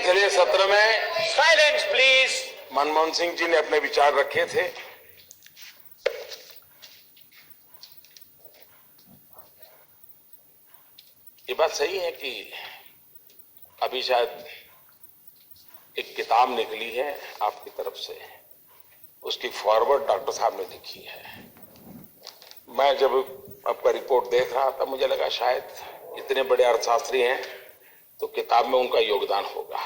पिछले सत्र में साइलेंस प्लीज। मनमोहन सिंह जी ने अपने विचार रखे थे। ये बात सही है कि अभी शायद एक किताब निकली है आपकी तरफ से, उसकी फॉरवर्ड डॉक्टर साहब ने लिखी है। मैं जब आपका रिपोर्ट देख रहा था मुझे लगा शायद इतने बड़े अर्थशास्त्री हैं तो किताब में उनका योगदान होगा,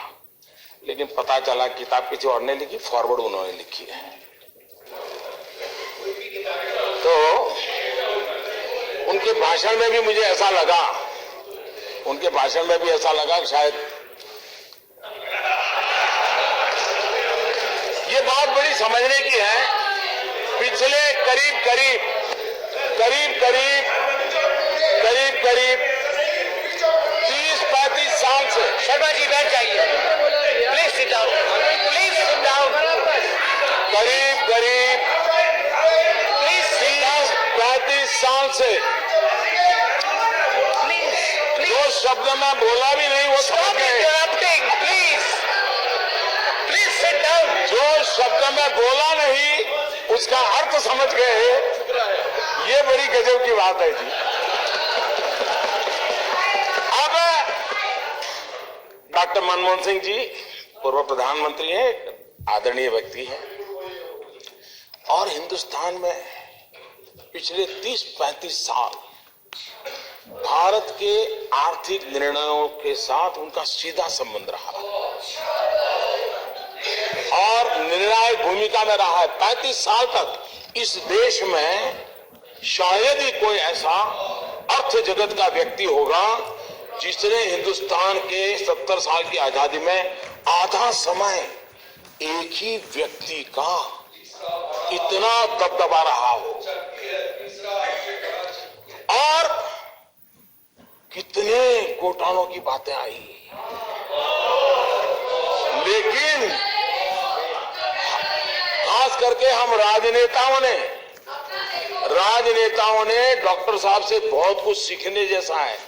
लेकिन पता चला किताब किसी और ने लिखी, फॉरवर्ड उन्होंने लिखी है। तो उनके भाषण में भी मुझे ऐसा लगा, कि शायद ये बात बड़ी समझने की है। पिछले करीब 30-35 साल से। शर्मा जी बैठ जाइए, please sit down, please sit down. करीब 30-35 साल से जो शब्द मैं बोला भी नहीं वो समझ गए। Please sit down. जो शब्द मैं बोला नहीं उसका अर्थ समझ गए, ये बड़ी गजब की बात है जी। अब डॉक्टर मनमोहन सिंह जी पूर्व प्रधानमंत्री हैं, आदरणीय व्यक्ति हैं, और हिंदुस्तान में पिछले 30-35 साल भारत के आर्थिक निर्णयों के साथ उनका सीधा संबंध रहा और निर्णायक भूमिका में रहा है। 35 साल तक इस देश में शायद ही कोई ऐसा अर्थ जगत का व्यक्ति होगा जिसने हिंदुस्तान के 70 साल की आजादी में आधा समय एक ही व्यक्ति का इतना दबदबा रहा हो। और कितने घोटालों की बातें आई, लेकिन खास करके हम राजनेताओं ने डॉक्टर साहब से बहुत कुछ सीखने जैसा है।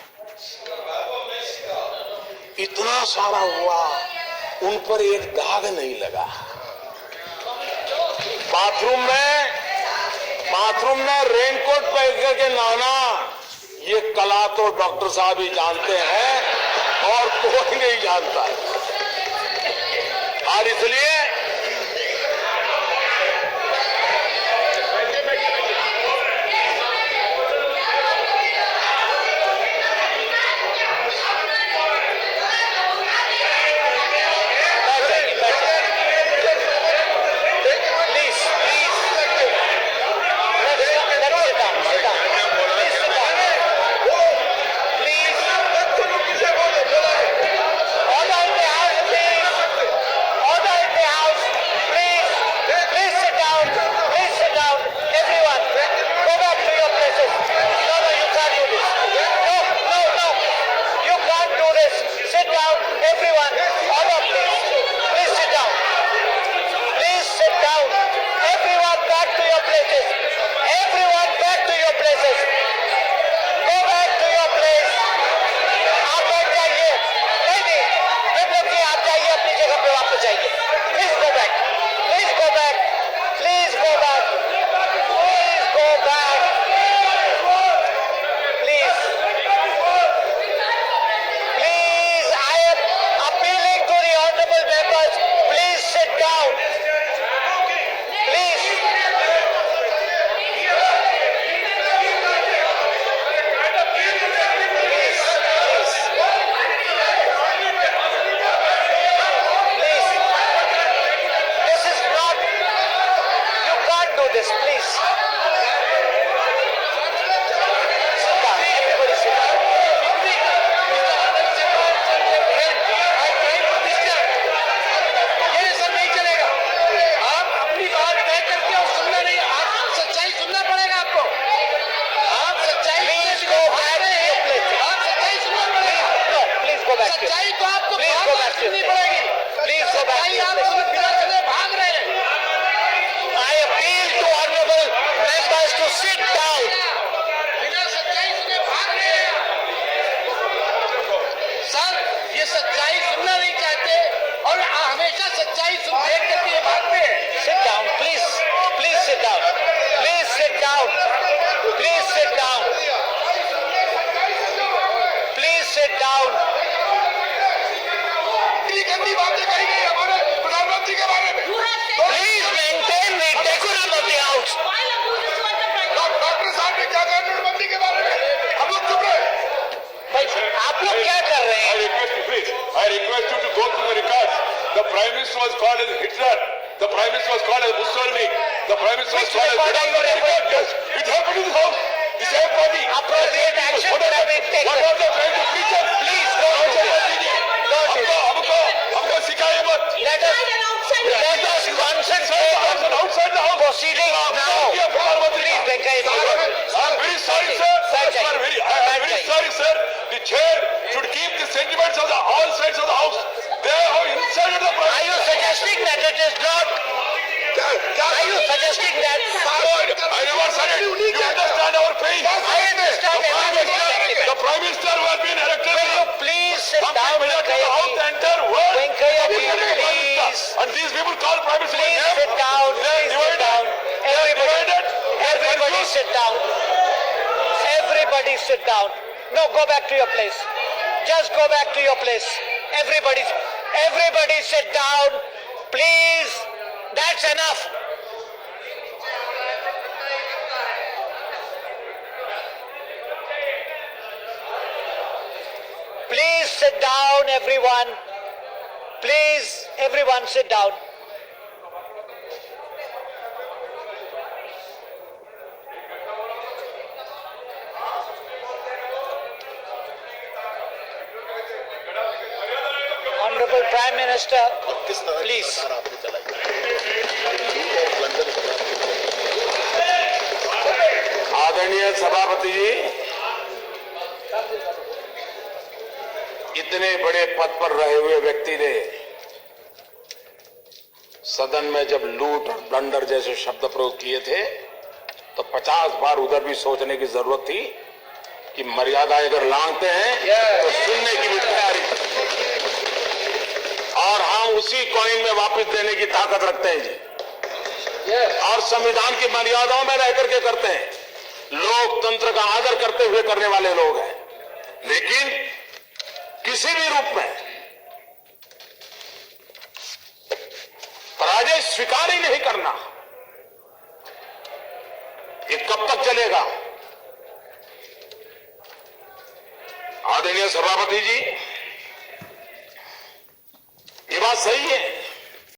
इतना सारा हुआ, उन पर एक दाग नहीं लगा। बाथरूम में रेनकोट पहन करके नहाना, ये कला तो डॉक्टर साहब ही जानते हैं और कोई नहीं जानता। और इसलिए down. गंदी बातें कही गई हमारे प्रधानमंत्री के बारे में। Please maintain the decorum of the House. Doctor साहब ने क्या कहा नोटबंदी के बारे में? हम लोग चुप रहे। भाई आप लोग क्या कर रहे हैं? I request you to go through the records. The Prime Minister was called as Hitler. The Prime Minister was called as Mussolini. The Prime Minister was Which called as... record are you referring to? Yes, it happened in the House. The same party. Appropriate action would have been taken. What are they trying to preach us? Please go to it. Go to it. हमको सिखाइए मत. Let us concentrate on Outside the House. proceedings now. Please, Venkaya Naidu. I'm very sorry, sir. I'm very sorry, sir. The chair should keep the sentiments of all sides of the House. They have insulted the Prime Are you suggesting that it is not? Are you suggesting that? I never said it. You understand our pain. I understand everyone's sentiment. The Prime Minister who has been elected. Will you please sit down, Venkaya Venkaya House, ji? the entire world. Venkaya ji, Prime Minister. please. And these people call Prime Minister. Please by name. sit down. They are Please sit divided. down. They are divided. Everybody sit down. Everybody sit down. No, go back to your place. Just go back to your place. Everybody sit down. Please. That's enough. Please sit down, everyone. Please, everyone sit down. Honorable Prime Minister, please. आदरणीय सभापति जी, इतने बड़े पद पर रहे हुए व्यक्ति ने सदन में जब लूट और ब्लंडर जैसे शब्द प्रयोग किए थे तो 50 बार उधर भी सोचने की जरूरत थी कि मर्यादा अगर लांघते हैं तो सुनने की भी तैयारी। और हम उसी कॉइन में वापस देने की ताकत रखते हैं जी, और संविधान की मर्यादाओं में रह करके करते हैं। लोकतंत्र का आदर करते हुए करने वाले लोग हैं, लेकिन किसी भी रूप में पराजय स्वीकार ही नहीं करना, ये कब तक चलेगा? आदरणीय सभापति जी, ये बात सही है